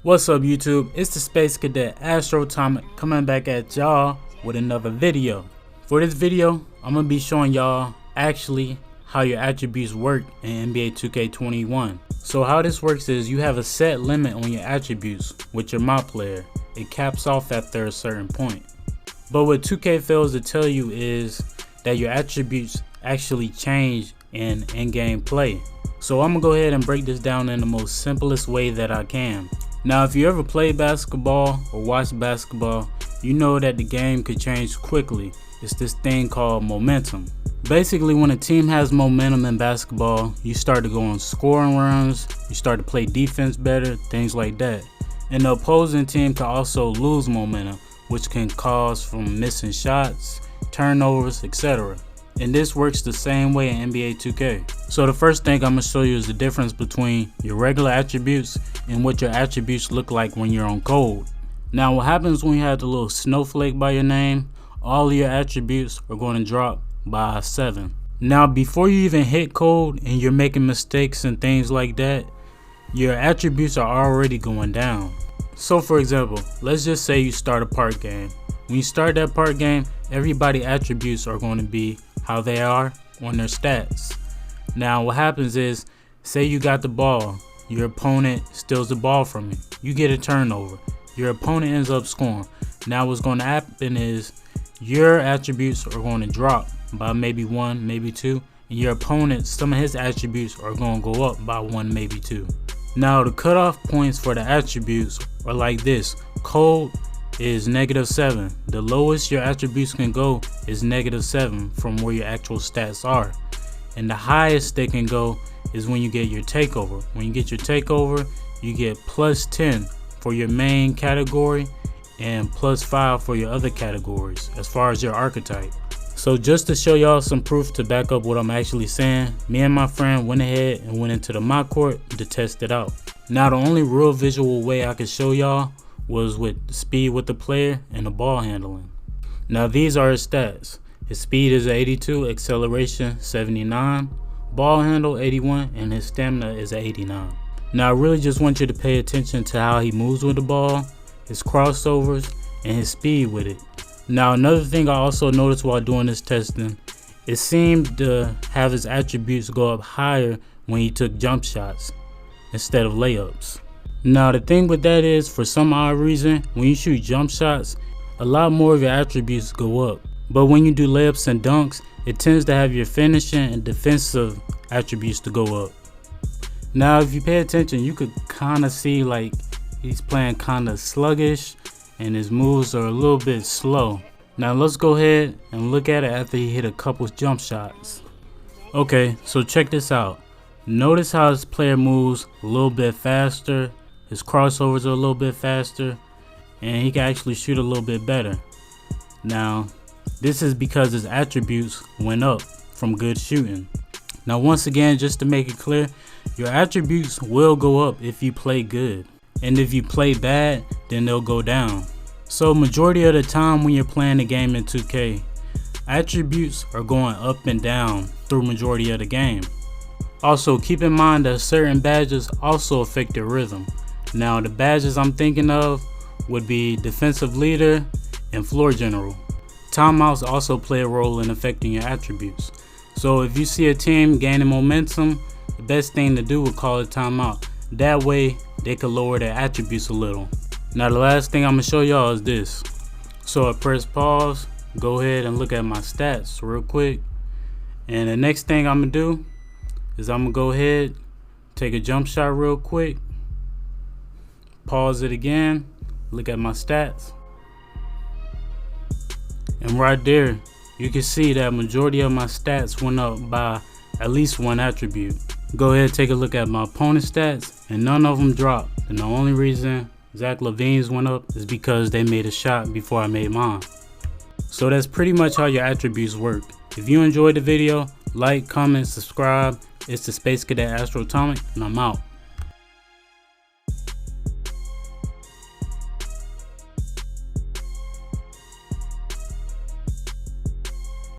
What's up YouTube, it's the Space Cadet Astrotomic coming back at y'all with another video. For this video, I'm going to be showing y'all actually how your attributes work in NBA 2K21. So how this works is you have a set limit on your attributes with your mod player. It caps off after a certain point. But what 2K fails to tell you is that your attributes actually change in in-game play. So I'm going to go ahead and break this down in the most simplest way that I can. Now if you ever play basketball or watch basketball, you know that the game could change quickly. It's this thing called momentum. Basically when a team has momentum in basketball, you start to go on scoring runs, you start to play defense better, things like that. And the opposing team can also lose momentum, which can cause from missing shots, turnovers, etc. And this works the same way in NBA 2K. So the first thing I'm going to show you is the difference between your regular attributes and what your attributes look like when you're on gold. Now what happens when you have the little snowflake by your name, all of your attributes are going to drop by 7. Now before you even hit gold and you're making mistakes and things like that, your attributes are already going down. So for example, let's just say you start a park game. When you start that park game, everybody's attributes are going to be how they are on their stats. Now what happens is, say you got the ball, your opponent steals the ball from you, you get a turnover, your opponent ends up scoring. Now what's going to happen is your attributes are going to drop by maybe 1, maybe 2, and your opponent, some of his attributes are going to go up by 1, maybe 2. Now the cutoff points for the attributes are like this. Cold is -7. The lowest your attributes can go is -7 from where your actual stats are. And the highest they can go is when you get your takeover. When you get your takeover, you get +10 for your main category and +5 for your other categories as far as your archetype. So just to show y'all some proof to back up what I'm actually saying, me and my friend went ahead and went into the mod court to test it out. Now the only real visual way I could show y'all was with speed with the player and the ball handling. Now these are his stats. His speed is 82, acceleration 79, ball handle 81, and his stamina is 89. Now I really just want you to pay attention to how he moves with the ball, his crossovers, and his speed with it. Now another thing I also noticed while doing this testing, it seemed to have his attributes go up higher when he took jump shots instead of layups. Now the thing with that is, for some odd reason, when you shoot jump shots, a lot more of your attributes go up. But when you do layups and dunks, it tends to have your finishing and defensive attributes to go up. Now if you pay attention, you could kind of see like he's playing kind of sluggish and his moves are a little bit slow. Now let's go ahead and look at it after he hit a couple jump shots. Okay, so check this out. Notice how his player moves a little bit faster, his crossovers are a little bit faster, and he can actually shoot a little bit better. Now this is because his attributes went up from good shooting. Now once again, just to make it clear, your attributes will go up if you play good, and if you play bad, then they'll go down. So majority of the time when you're playing the game in 2K, attributes are going up and down through majority of the game. Also keep in mind that certain badges also affect your rhythm. Now the badges I'm thinking of would be defensive leader and floor general. Timeouts also play a role in affecting your attributes. So if you see a team gaining momentum, the best thing to do would call a timeout. That way they could lower their attributes a little. Now the last thing I'm going to show y'all is this. So I press pause, go ahead and look at my stats real quick. And the next thing I'm going to do is I'm going to go ahead, take a jump shot real quick, pause it again, look at my stats. And right there, you can see that majority of my stats went up by at least 1 attribute. Go ahead, take a look at my opponent's stats, and none of them dropped. And the only reason Zach LaVine's went up is because they made a shot before I made mine. So that's pretty much how your attributes work. If you enjoyed the video, like, comment, subscribe. It's the Space Cadet Astrotomic, and I'm out.